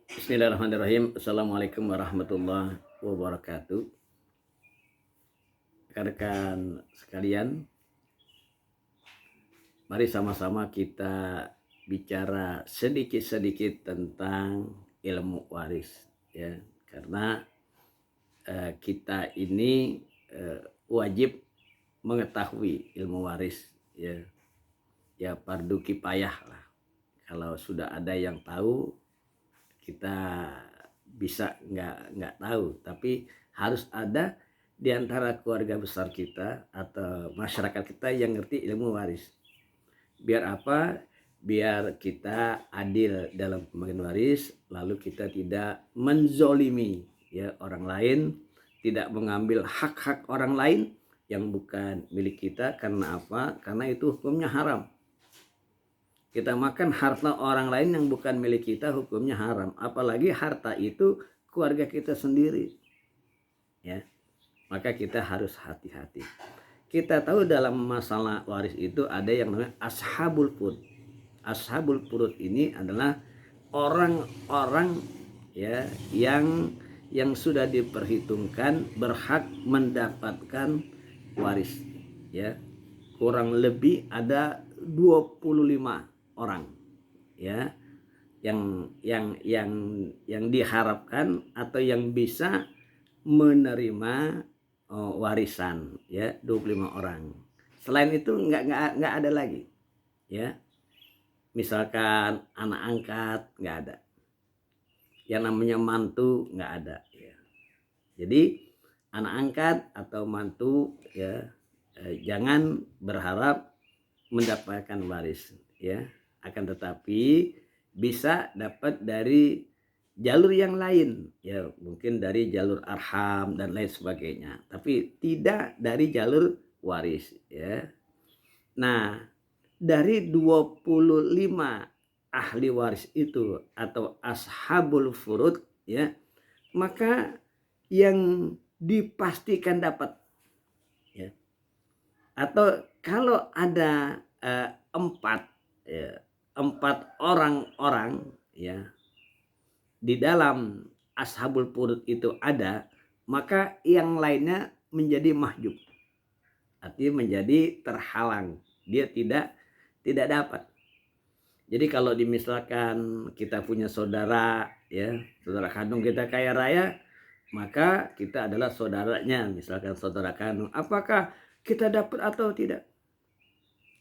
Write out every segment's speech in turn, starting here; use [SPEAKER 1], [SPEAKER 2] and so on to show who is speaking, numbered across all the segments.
[SPEAKER 1] Bismillahirrahmanirrahim. Assalamualaikum warahmatullahi wabarakatuh. Rekan-rekan sekalian, mari sama-sama kita bicara sedikit-sedikit tentang ilmu waris, ya. Karena kita ini wajib mengetahui ilmu waris, ya. Ya fardu kifayah lah. Kalau sudah ada yang tahu, kita bisa nggak tahu, tapi harus ada di antara keluarga besar kita atau masyarakat kita yang ngerti ilmu waris. Biar apa? Biar kita adil dalam pembagian waris, lalu kita tidak menzolimi ya orang lain, tidak mengambil hak-hak orang lain yang bukan milik kita. Karena apa? Karena itu hukumnya haram. Kita makan harta orang lain yang bukan milik kita, hukumnya haram. Apalagi harta itu keluarga kita sendiri, ya. Maka kita harus hati-hati. Kita tahu dalam masalah waris itu ada yang namanya ashabul furud. Ashabul furud ini adalah orang-orang, ya, yang sudah diperhitungkan berhak mendapatkan waris, ya. Kurang lebih ada 25 orang, ya, yang diharapkan atau yang bisa menerima warisan, ya, 25 orang. Selain itu nggak ada lagi, ya. Misalkan anak angkat nggak ada, yang namanya mantu nggak ada, ya. Jadi anak angkat atau mantu, ya, jangan berharap mendapatkan waris, ya. Akan tetapi bisa dapat dari jalur yang lain, ya, mungkin dari jalur arham dan lain sebagainya, tapi tidak dari jalur waris, ya. Nah, dari 25 ahli waris itu atau ashabul furud, ya, maka yang dipastikan dapat, ya, atau kalau ada 4, ya, 4 orang-orang, ya, di dalam ashabul furud itu ada, maka yang lainnya menjadi mahjub, artinya menjadi terhalang, dia tidak dapat. Jadi kalau misalkan kita punya saudara, ya, saudara kandung kita kaya raya, maka kita adalah saudaranya, misalkan saudara kandung. Apakah kita dapat atau tidak?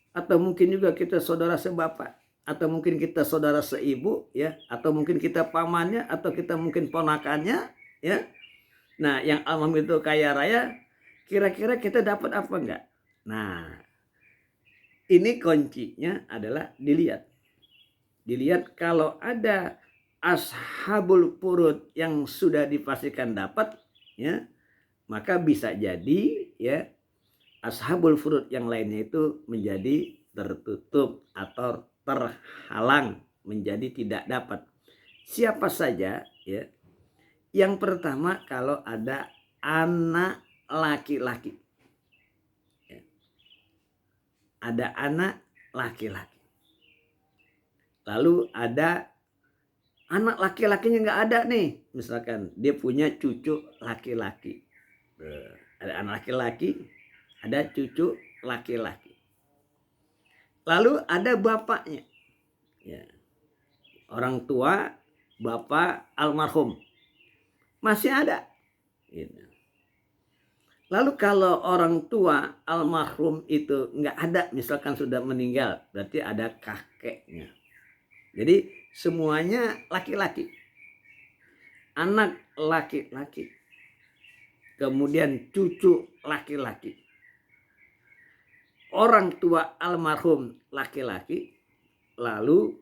[SPEAKER 1] Atau mungkin juga kita saudara sebapak, atau mungkin kita saudara seibu, ya, atau mungkin kita pamannya, atau kita mungkin ponakannya, ya. Nah, yang almarhum itu kaya raya, kira-kira kita dapat apa enggak? Nah, ini kuncinya adalah dilihat kalau ada ashabul furud yang sudah dipastikan dapat, ya, maka bisa jadi, ya, ashabul furud yang lainnya itu menjadi tertutup atau terhalang, menjadi tidak dapat. Siapa saja, ya? Yang pertama, kalau ada anak laki-laki, ya. Ada anak laki-laki, lalu ada anak laki-lakinya nggak ada nih, misalkan dia punya cucu laki-laki, ada anak laki-laki, ada cucu laki-laki, lalu ada bapaknya, ya, orang tua bapak almarhum masih ada, gitu. Lalu kalau orang tua almarhum itu nggak ada, misalkan sudah meninggal, berarti ada kakeknya. Jadi semuanya laki-laki, anak laki-laki, kemudian cucu laki-laki, orang tua almarhum laki-laki, lalu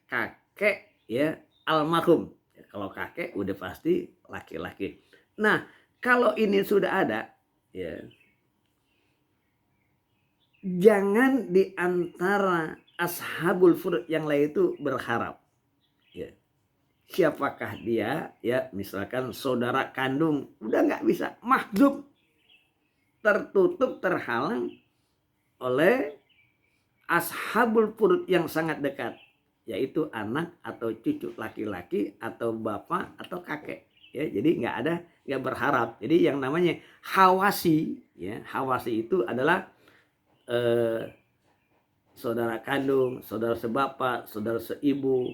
[SPEAKER 1] kakek, ya, almarhum. Kalau kakek udah pasti laki-laki. Nah, kalau ini sudah ada, ya, jangan di antara ashabul furud yang lain itu berharap, ya. Siapakah dia, ya, misalkan saudara kandung, udah nggak bisa, mahjub, tertutup, terhalang oleh ashabul furud yang sangat dekat, yaitu anak atau cucu laki-laki atau bapak atau kakek. Ya, jadi nggak berharap. Jadi yang namanya hawasi, ya, hawasi itu adalah saudara kandung, saudara sebapak, saudara seibu,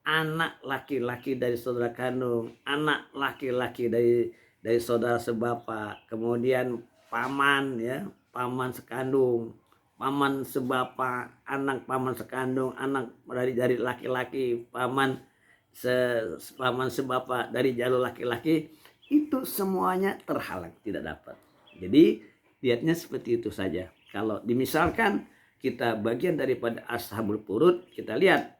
[SPEAKER 1] anak laki-laki dari saudara kandung, anak laki-laki dari saudara sebapak, kemudian paman, ya, paman sekandung, paman sebapak, anak paman sekandung, anak dari laki-laki, paman sebapak dari jalur laki-laki, itu semuanya terhalang, tidak dapat. Jadi lihatnya seperti itu saja. Kalau dimisalkan kita bagian daripada ashabul furud, kita lihat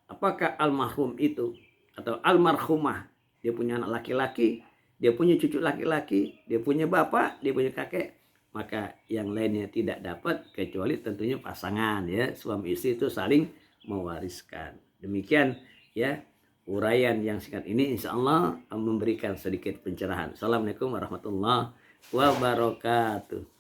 [SPEAKER 1] apakah almarhum itu atau almarhumah dia punya anak laki-laki, dia punya cucu laki-laki, dia punya bapak, dia punya kakek, maka yang lainnya tidak dapat kecuali tentunya pasangan, ya, suami istri itu saling mewariskan. Demikian, ya, uraian yang singkat ini insya Allah memberikan sedikit pencerahan. Assalamualaikum warahmatullahi wabarakatuh.